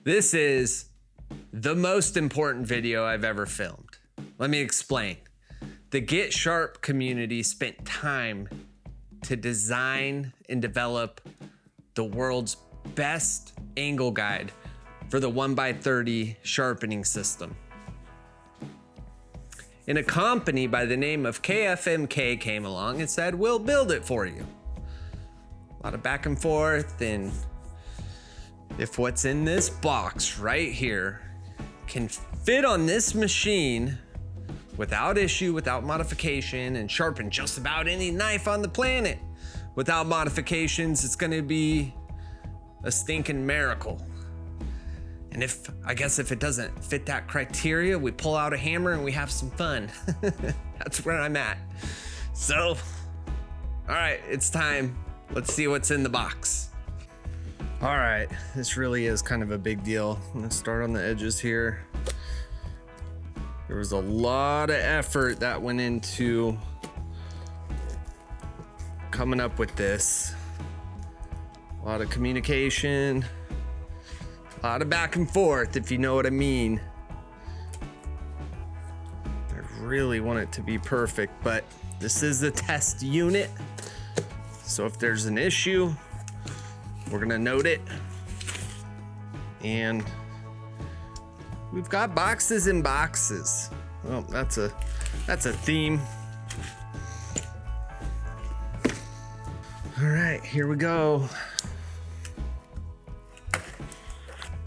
This is the most important video I've ever filmed. Let me explain. The Get Sharp community spent time to design and develop the world's best angle guide for the 1x30 sharpening system. And a company by the name of KFMK came along and said, we'll build it for you. A lot of back and forth, and if what's in this box right here can fit on this machine without issue, without modification, and sharpen just about any knife on the planet without modifications, it's gonna be a stinking miracle. And I guess if it doesn't fit that criteria, we pull out a hammer and we have some fun. That's where I'm at. So, all right, it's time. Let's see what's in the box. All right, this really is kind of a big deal. I'm gonna start on the edges here. There was a lot of effort that went into coming up with this. A lot of communication, a lot of back and forth, if you know what I mean. I really want it to be perfect, but this is the test unit. So if there's an issue, we're gonna note it. And we've got boxes and boxes. Well, that's a theme. All right, here we go.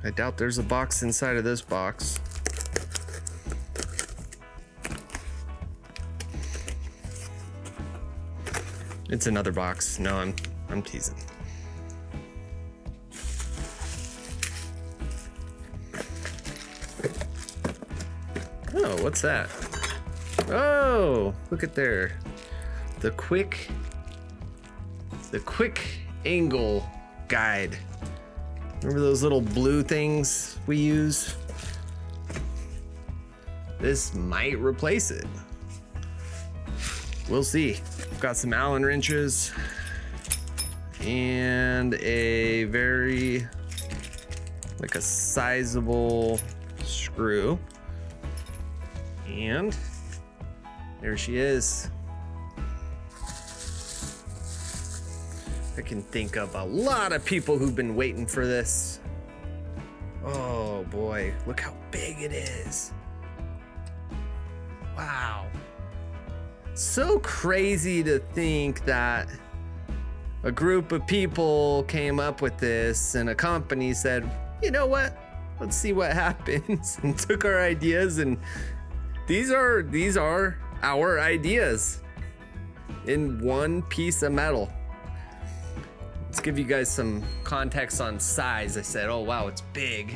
I doubt there's a box inside of this box. It's another box. No, I'm teasing. Oh, what's that? Oh, look at there. The quick angle guide. Remember those little blue things we use? This might replace it. We'll see. I've got some Allen wrenches and a very, like a sizable screw. And there she is. I can think of a lot of people who've been waiting for this. Oh boy, look how big it is. Wow. So crazy to think that a group of people came up with this and a company said, you know what? Let's see what happens, and took our ideas, and these are our ideas in one piece of metal. Let's give you guys some context on size. I said, oh wow, it's big.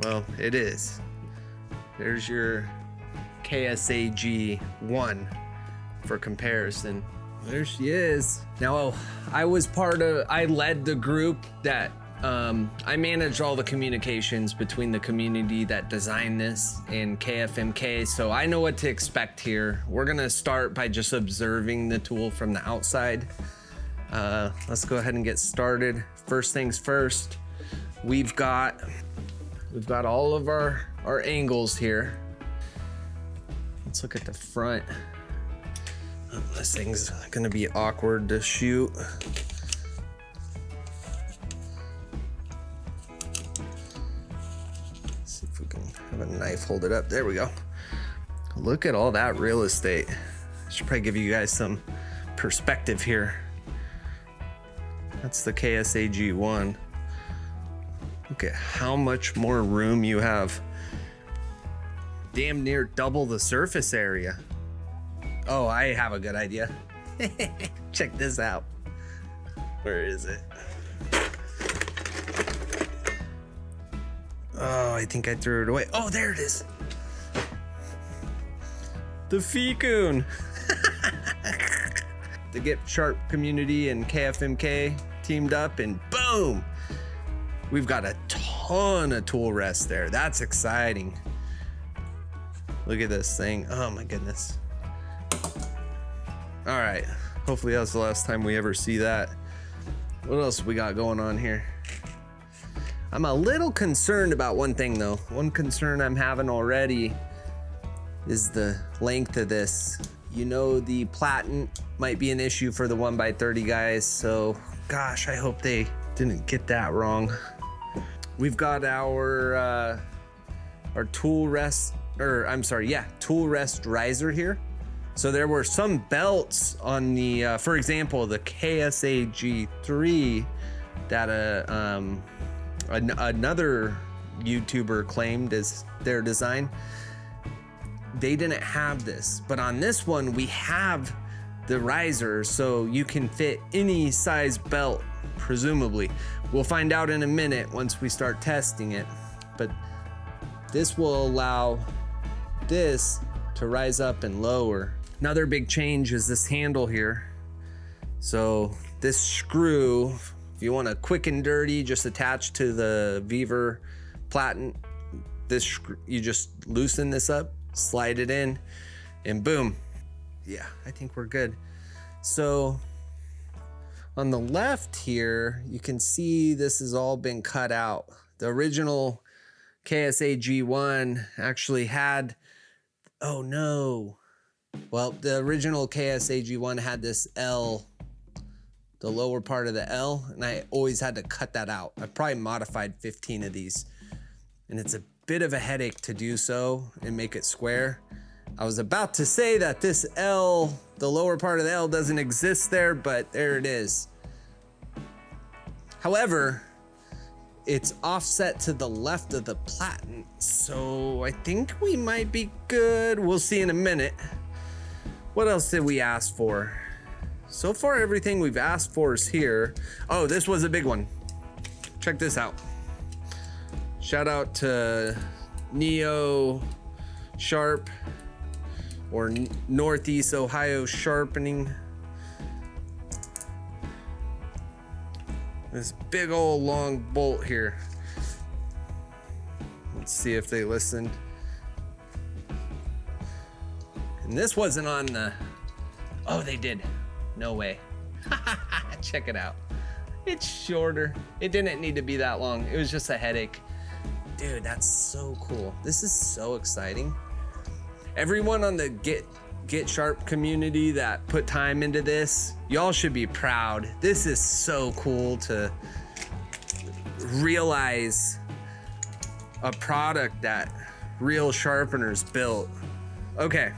Well, it is. There's your KSAG-5 for comparison. There she is. Now, I led the group that I managed all the communications between the community that designed this and KFMK, so I know what to expect here. We're gonna start by just observing the tool from the outside. Let's go ahead and get started. First things first, we've got all of our angles here. Let's look at the front. This thing's gonna be awkward to shoot. See if we can have a knife hold it up. There we go. Look at all that real estate. I should probably give you guys some perspective here. That's the KSAG-5. Look at how much more room you have. Damn near double the surface area. Oh, I have a good idea. Check this out. Where is it? Oh, I think I threw it away. Oh, there it is. The Fitment. The Get Sharp community and KFMK teamed up, and boom, we've got a ton of tool rests there. That's exciting. Look at this thing. Oh my goodness. All right, hopefully that's the last time we ever see that. What else we got going on here? I'm a little concerned about one thing though. One concern I'm having already is the length of this. You know, the Platen might be an issue for the 1x30 guys, so gosh, I hope they didn't get that wrong. We've got our tool rest, tool rest riser here. So there were some belts on the, for example, the KSAG-5 that another YouTuber claimed as their design. They didn't have this, but on this one we have the riser, so you can fit any size belt, presumably. We'll find out in a minute once we start testing it, but this will allow this to rise up and lower. Another big change is this handle here. So this screw, if you want to quick and dirty, just attach to the Cleaver Platen, this you just loosen this up, slide it in, and boom. Yeah, I think we're good. So on the left here, you can see this has all been cut out. The original KSAG-1 actually had, oh no. Well, the original KSAG-1 had this L, the lower part of the L, and I always had to cut that out. I probably modified 15 of these, and it's a bit of a headache to do so and make it square. I was about to say that this L, the lower part of the L, doesn't exist there, but there it is. However, it's offset to the left of the Platen, so I think we might be good. We'll see in a minute. What else did we ask for? So far, everything we've asked for is here. Oh, this was a big one. Check this out. Shout out to Neo Sharp, or Northeast Ohio Sharpening. This big old long bolt here. Let's see if they listened. And this wasn't on the, oh, they did. No way. Check it out. It's shorter. It didn't need to be that long. It was just a headache. Dude, that's so cool. This is so exciting. Everyone on the Get Sharp community that put time into this, y'all should be proud. This is so cool to realize a product that real sharpeners built. Okay,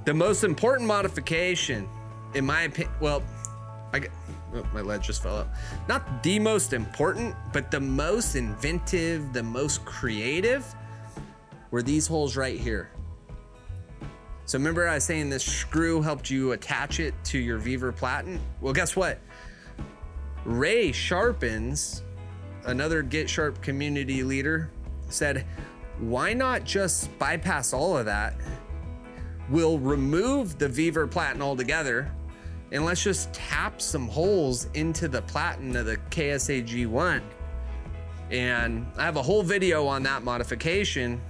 the most important modification, in my opinion, well, my ledge just fell out. Not the most important, but the most inventive, the most creative, were these holes right here. So remember I was saying this screw helped you attach it to your Cleaver Platen? Well, guess what? Ray Sharpens, another Get Sharp community leader, said, why not just bypass all of that? We'll remove the Cleaver Platen altogether, and let's just tap some holes into the Platen of the KSAG-1. And I have a whole video on that modification.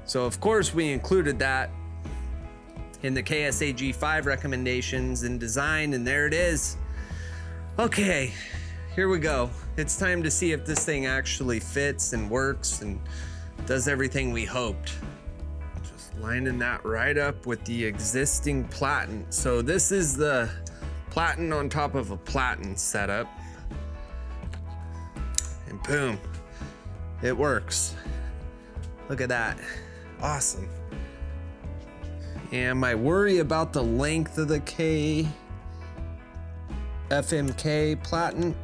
So of course we included that in the KSAG-5 recommendations and design, and there it is. Okay, here we go. It's time to see if this thing actually fits and works and does everything we hoped. Just lining that right up with the existing Platen. So this is the Platen on top of a Platen setup. And boom, it works. Look at that, awesome. And my worry about the length of the KFMK Platen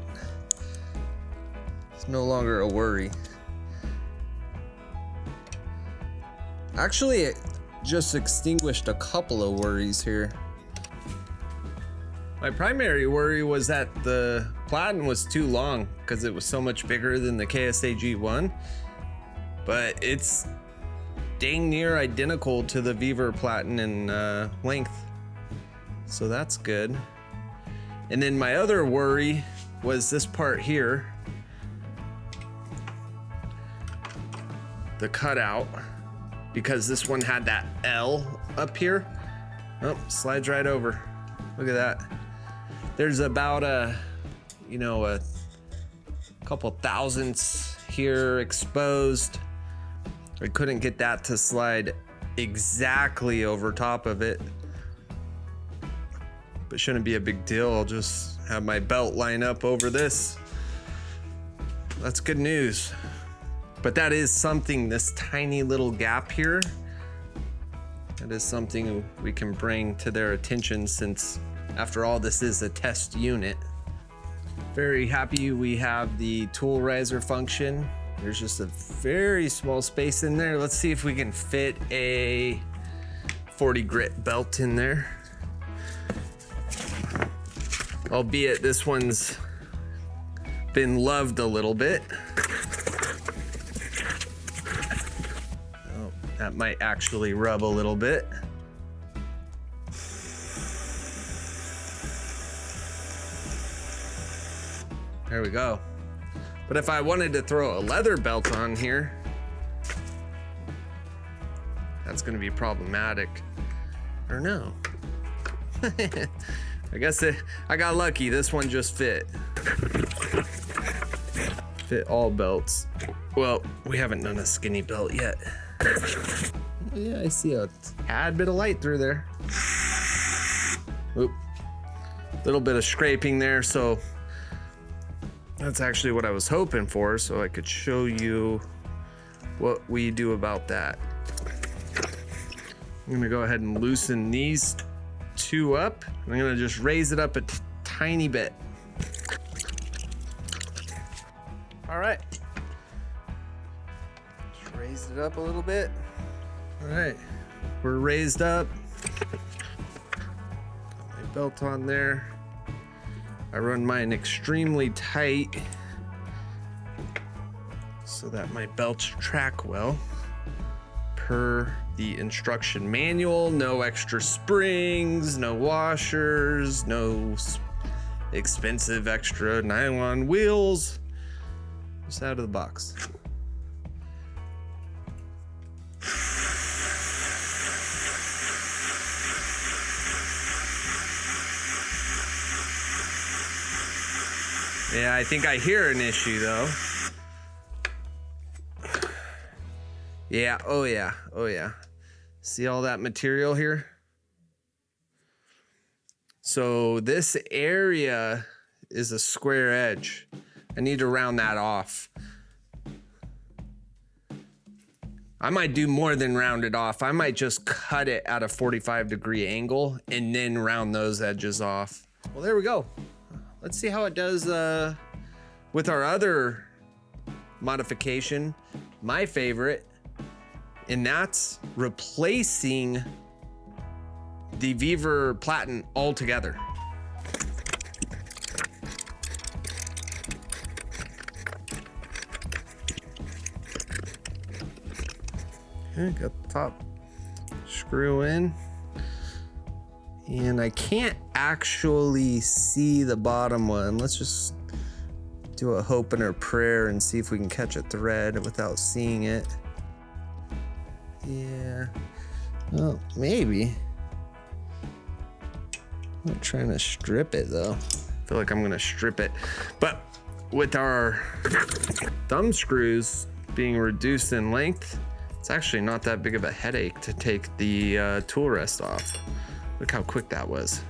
is no longer a worry. Actually, it just extinguished a couple of worries here. My primary worry was that the Platen was too long because it was so much bigger than the KSAG-1, but it's dang near identical to the Cleaver Platen in length, so that's good. And then my other worry was this part here, the cutout, because this one had that L up here. Oh, slides right over. Look at that. There's about a couple thousandths here exposed. I couldn't get that to slide exactly over top of it, but shouldn't be a big deal. I'll just have my belt line up over this. That's good news. But that is something, this tiny little gap here, that is something we can bring to their attention, since after all, this is a test unit. Very happy we have the tool riser function. There's just a very small space in there. Let's see if we can fit a 40 grit belt in there. Albeit this one's been loved a little bit. Oh, that might actually rub a little bit. There we go. But if I wanted to throw a leather belt on here, that's gonna be problematic. Or no. I guess I got lucky. This one just fit. Fit all belts. Well, we haven't done a skinny belt yet. Yeah, I see a tad bit of light through there. Oop. Little bit of scraping there, so that's actually what I was hoping for, so I could show you what we do about that. I'm gonna go ahead and loosen these two up. I'm gonna just raise it up a tiny bit. All right. Just raise it up a little bit. All right, we're raised up. Got my belt on there. I run mine extremely tight so that my belts track well per the instruction manual. No extra springs, no washers, no expensive extra nylon wheels. Just out of the box. Yeah, I think I hear an issue though. Yeah, oh yeah, oh yeah. See all that material here? So this area is a square edge. I need to round that off. I might do more than round it off. I might just cut it at a 45-degree angle and then round those edges off. Well, there we go. Let's see how it does with our other modification, my favorite, and that's replacing the Weaver Platen altogether. Okay, got the top screw in. And I can't actually see the bottom one. Let's just do a hope and a prayer and see if we can catch a thread without seeing it. Yeah, well, maybe. I'm not trying to strip it though. I feel like I'm gonna strip it. But with our thumb screws being reduced in length, it's actually not that big of a headache to take the tool rest off. Look how quick that was.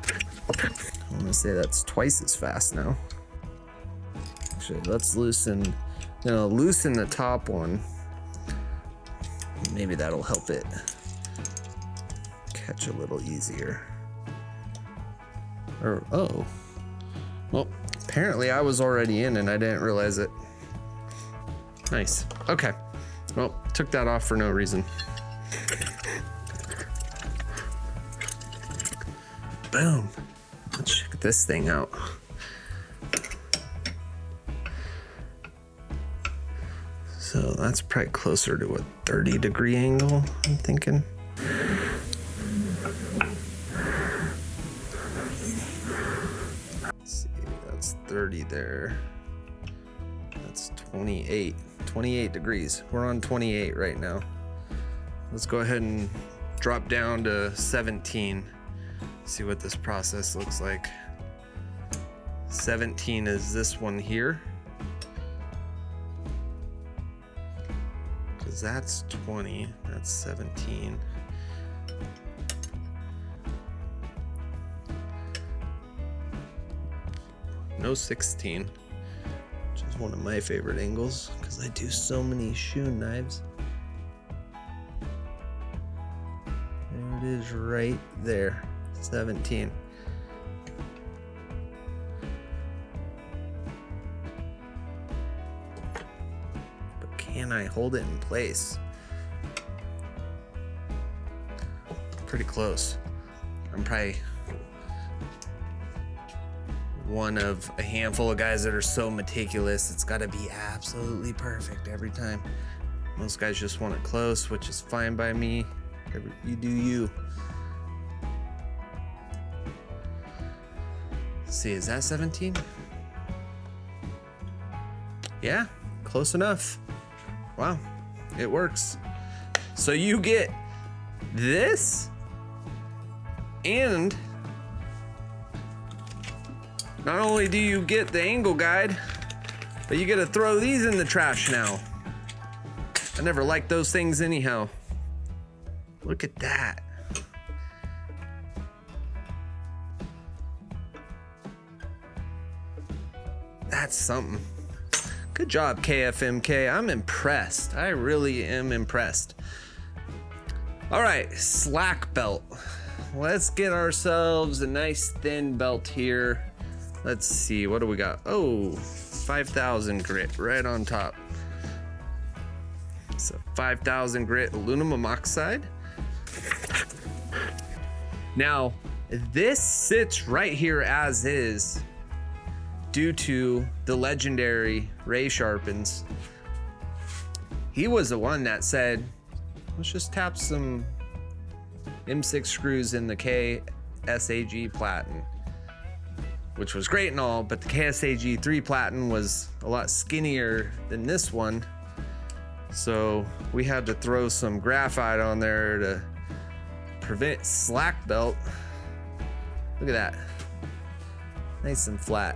I want to say that's twice as fast now. Actually, let's loosen the top one. Maybe that'll help it catch a little easier. Or, oh. Well, apparently I was already in and I didn't realize it. Nice. Okay. Well, took that off for no reason. Boom. Let's check this thing out. So that's probably closer to a 30-degree angle, I'm thinking. Let's see, that's 30 there. That's 28 degrees. We're on 28 right now. Let's go ahead and drop down to 17. See what this process looks like. 17 is this one here. because that's 20, that's 17. No 16, which is one of my favorite angles because I do so many shoe knives. There it is right there, 17. But can I hold it in place? Pretty close. I'm probably one of a handful of guys that are so meticulous. It's got to be absolutely perfect every time. Most guys just want it close, which is fine by me. You do you. Let's see, is that 17? Yeah, close enough. Wow, it works. So you get this, and not only do you get the angle guide, but you get to throw these in the trash now. I never liked those things anyhow. Look at that. That's something. Good job, KFMK. I'm impressed. I really am impressed. All right, slack belt. Let's get ourselves a nice thin belt here. Let's see, what do we got? Oh, 5,000 grit right on top. So 5,000 grit aluminum oxide. Now, this sits right here as is due to the legendary Ray Sharpens. He was the one that said, let's just tap some M6 screws in the KSAG Platen, which was great and all, but the KSAG-3 Platen was a lot skinnier than this one. So we had to throw some graphite on there to prevent slack belt. Look at that. Nice and flat.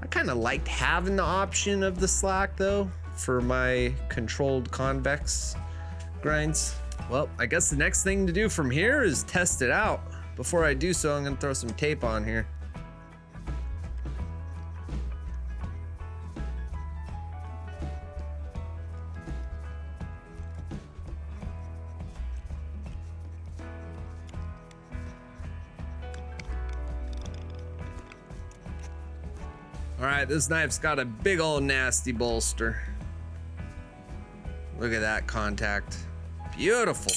I kind of liked having the option of the slack though for my controlled convex grinds. Well, I guess the next thing to do from here is test it out. Before I do so, I'm gonna throw some tape on here. All right, this knife's got a big old nasty bolster. Look at that contact. Beautiful.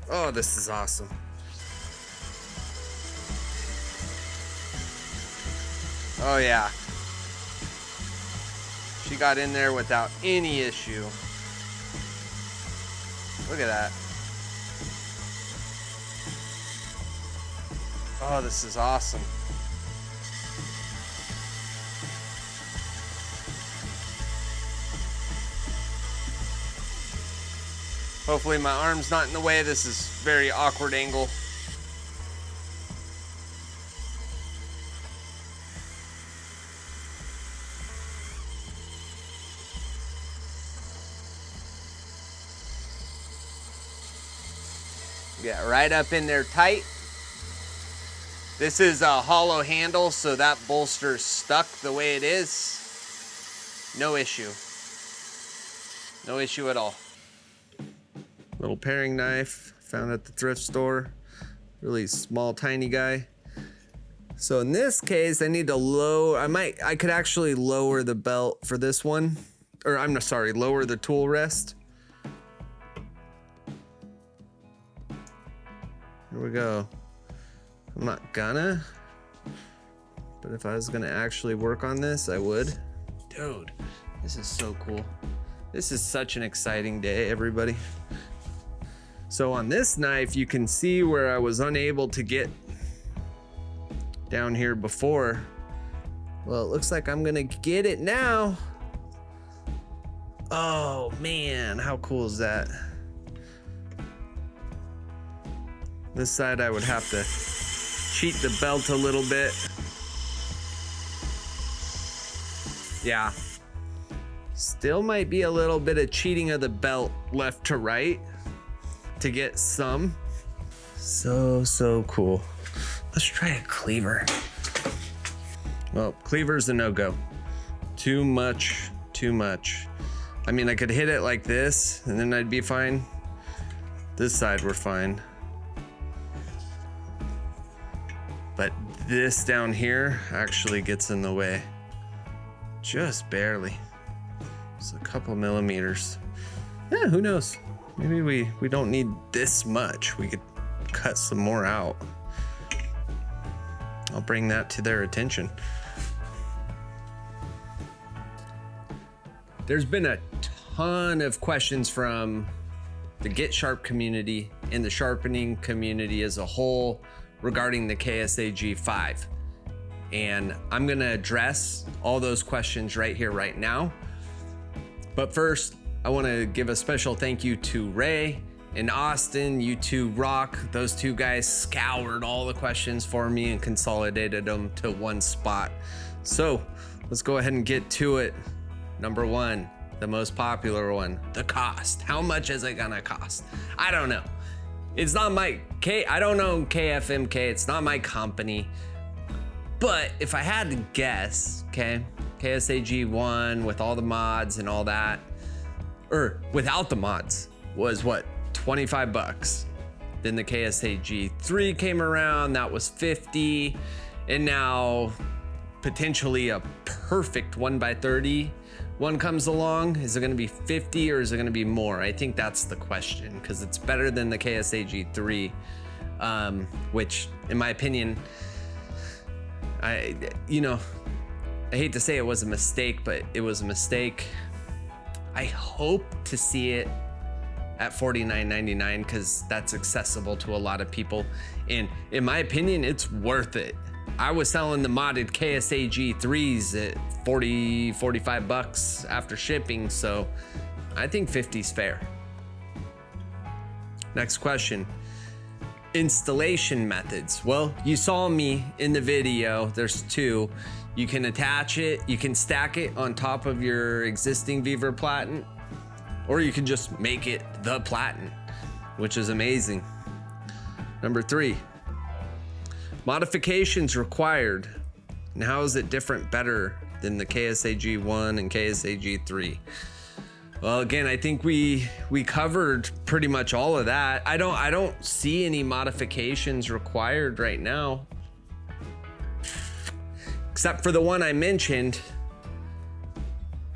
Oh, this is awesome. Oh yeah. She got in there without any issue. Look at that. Oh, this is awesome. Hopefully my arm's not in the way. This is very awkward angle. Yeah, right up in there tight. This is a hollow handle, so that bolster's stuck the way it is. No issue. No issue at all. Little paring knife found at the thrift store. Really small, tiny guy. So in this case, I need to lower, I could actually lower the belt for this one. Or I'm sorry, lower the tool rest. Here we go. I'm not gonna, but if I was gonna actually work on this, I would. Dude, this is so cool. This is such an exciting day, everybody. So on this knife, you can see where I was unable to get down here before. Well, it looks like I'm gonna get it now. Oh man, how cool is that? This side I would have to cheat the belt a little bit. Still might be a little bit of cheating of the belt left to right to get some. So cool. Let's try a cleaver. Well, cleaver's a no-go. Too much. I mean, I could hit it like this and then I'd be fine. This side we're fine. But this down here actually gets in the way. Just barely. It's a couple millimeters. Yeah, who knows? Maybe we don't need this much. We could cut some more out. I'll bring that to their attention. There's been a ton of questions from the Get Sharp community and the sharpening community as a whole regarding the KSAG-5. And I'm gonna address all those questions right here, right now. But first, I wanna give a special thank you to Ray and Austin. You two rock. Those two guys scoured all the questions for me and consolidated them to one spot. So let's go ahead and get to it. Number one, the most popular one, the cost. How much is it gonna cost? I don't know. It's not my I don't know KFMK, it's not my company. But if I had to guess, okay, KSAG-1 with all the mods and all that, or without the mods, was what, 25 bucks. Then the KSAG-3 came around, that was 50. And now potentially a perfect 1x30 one comes along. Is it gonna be 50 or is it gonna be more? I think that's the question, because it's better than the KSAG-3, which in my opinion, I hate to say it was a mistake, but it was a mistake. I hope to see it at $49.99 because that's accessible to a lot of people. And in my opinion, it's worth it. I was selling the modded KSAG-3s at 40, 45 bucks after shipping, so I think 50's fair. Next question. Installation methods. Well, you saw me in the video. There's two. You can attach it, you can stack it on top of your existing Beaver Platen, or you can just make it the Platen, which is amazing. Number three, modifications required. And how is it better than the KSAG-1 and KSAG-3? Well, again, I think we covered pretty much all of that. I don't see any modifications required right now, except for the one I mentioned.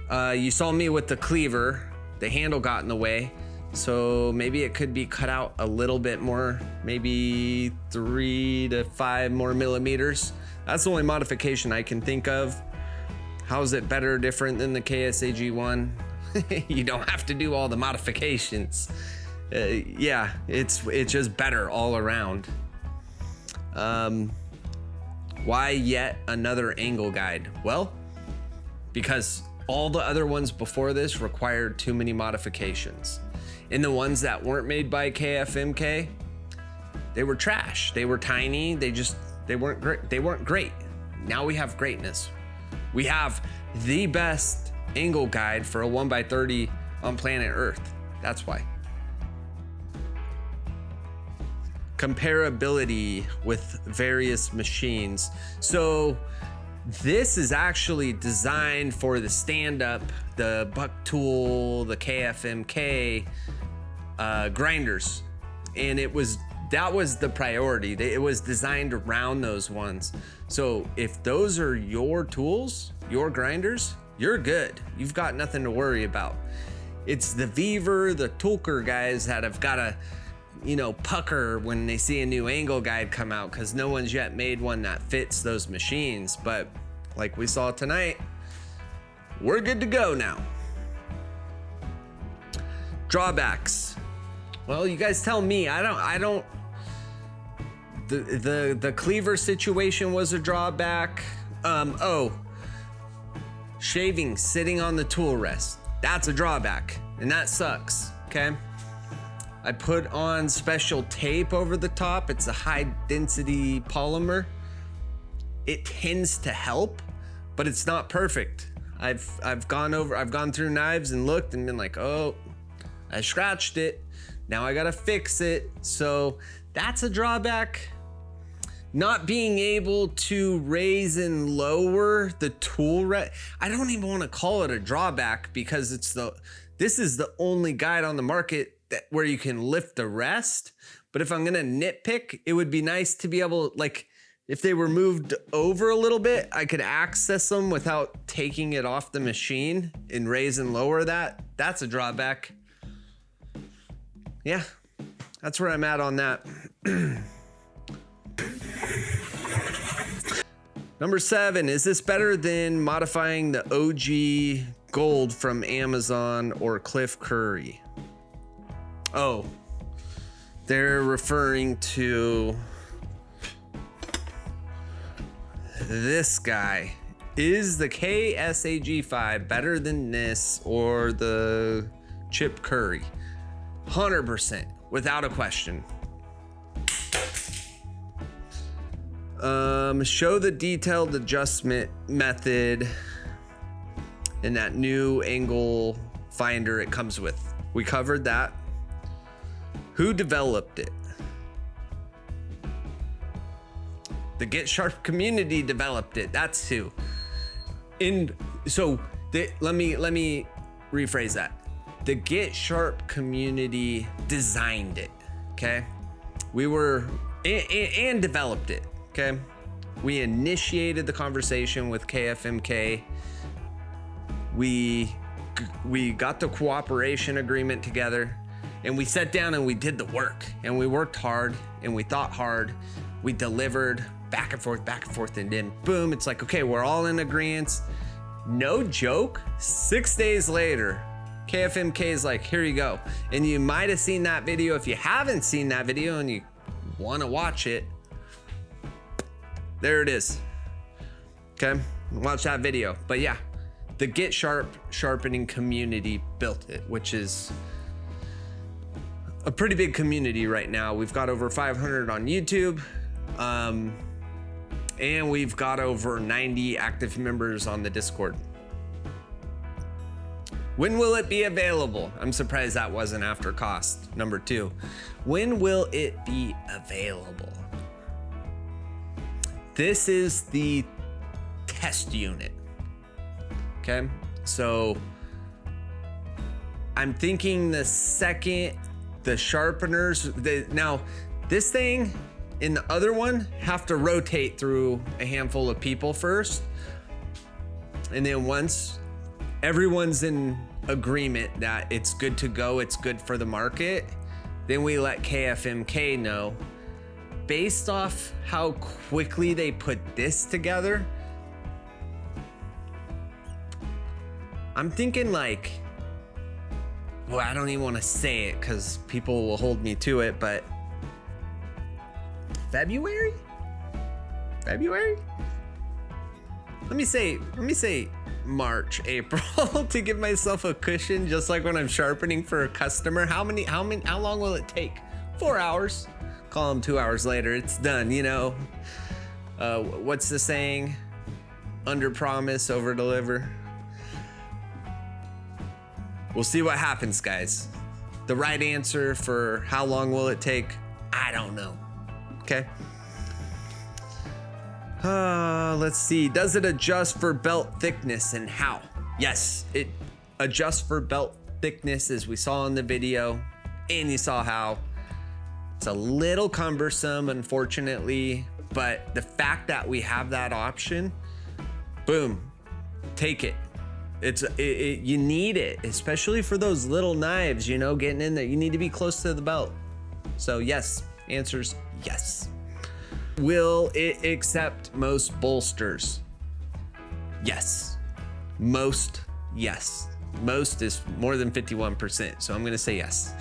You saw me with the cleaver. The handle got in the way, so maybe it could be cut out a little bit more, maybe 3 to 5 more millimeters. That's the only modification I can think of. How is it better, different than the KSAG-1? You don't have to do all the modifications. Yeah, it's just better all around. Why yet another angle guide? Well, because all the other ones before this required too many modifications. And the ones that weren't made by KFMK, they were trash. They were tiny. They weren't great. They weren't great. Now we have greatness. We have the best angle guide for a 1x30 on planet Earth. That's why. Comparability with various machines. So this is actually designed for the stand-up, the buck tool, the KFMK grinders, and that was the priority. It was designed around those ones. So if those are your tools, your grinders, you're good. You've got nothing to worry about. It's the Weaver, the Tulker guys that have got to, pucker when they see a new angle guide come out, because no one's yet made one that fits those machines. But like we saw tonight, we're good to go now. Drawbacks. Well, you guys tell me. I don't. The cleaver situation was a drawback. Shaving sitting on the tool rest. That's a drawback, and that sucks. Okay. I put on special tape over the top. It's a high density polymer. It tends to help, but it's not perfect. I've gone through knives and looked and been like, oh, I scratched it. Now I gotta fix it. So that's a drawback. Not being able to raise and lower the tool I don't even want to call it a drawback, because this is the only guide on the market where you can lift the rest. But if I'm gonna nitpick, it would be nice to be able, like, if they were moved over a little bit, I could access them without taking it off the machine and raise and lower that. That's a drawback. Yeah, that's where I'm at on that. Number 7, is this better than modifying the OG gold from Amazon or Cliff Curry? Oh, they're referring to this guy. Is the KSAG-5 better than this or the Chip Curry? 100%, without a question. Show the detailed adjustment method in that new angle finder it comes with. We covered that. Who developed it? The Get Sharp community developed it. That's who. Let me rephrase that. The Get Sharp community designed it. Okay, we were and developed it. Okay, we initiated the conversation with KFMK. We got the cooperation agreement together, and we sat down and we did the work, and we worked hard and we thought hard. We delivered back and forth, and then boom, it's like, okay, we're all in agreement. No joke, 6 days later, KFMK is like, here you go. And you might have seen that video. If you haven't seen that video and you want to watch it, there it is. Okay, watch that video. But yeah, the Get Sharp Sharpening community built it, which is a pretty big community right now. We've got over 500 on YouTube. And we've got over 90 active members on the Discord. When will it be available? I'm surprised that wasn't after cost. Number 2, when will it be available? This is the test unit. Okay, so I'm thinking the second the sharpeners, now this thing and the other one have to rotate through a handful of people first. And then once everyone's in agreement that it's good to go, it's good for the market, then we let KFMK know. Based off how quickly they put this together, I'm thinking like, well, I don't even want to say it because people will hold me to it, but February? Let me say March, April to give myself a cushion, just like when I'm sharpening for a customer. How long will it take? 4 hours. Call them 2 hours later, it's done, you know. What's the saying? Under promise, over deliver. We'll see what happens, guys. The right answer for how long will it take, I don't know. Okay. Let's see. Does it adjust for belt thickness and how? Yes, it adjusts for belt thickness, as we saw in the video, and you saw how. It's a little cumbersome, unfortunately, but the fact that we have that option, boom, take it. You need it, especially for those little knives, you know, getting in there. You need to be close to the belt. So yes, answer's yes. Will it accept most bolsters? Yes. Most, yes. Most is more than 51%, so I'm gonna say yes.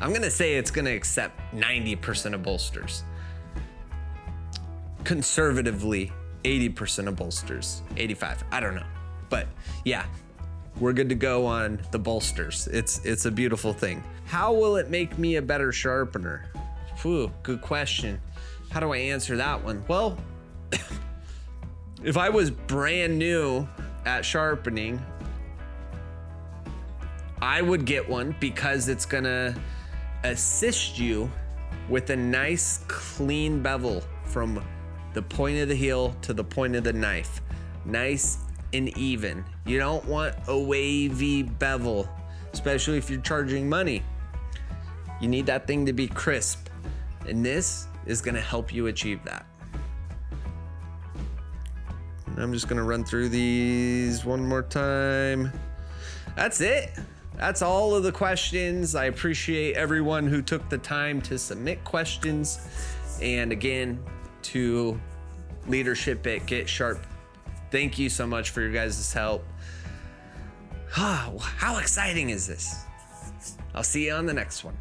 I'm gonna say it's gonna accept 90% of bolsters. Conservatively, 80% of bolsters, 85, I don't know. But yeah, we're good to go on the bolsters. It's a beautiful thing. How will it make me a better sharpener? Whew, good question. How do I answer that one? Well, if I was brand new at Sharpening, I would get one because it's gonna assist you with a nice clean bevel from the point of the heel to the point of the knife. Nice and even. You don't want a wavy bevel, especially if you're charging money. You need that thing to be crisp, and this is gonna help you achieve that. And I'm just gonna run through these one more time. That's it. That's all of the questions. I appreciate everyone who took the time to submit questions. And again, to leadership at Get Sharp, thank you so much for your guys' help. How exciting is this? I'll see you on the next one.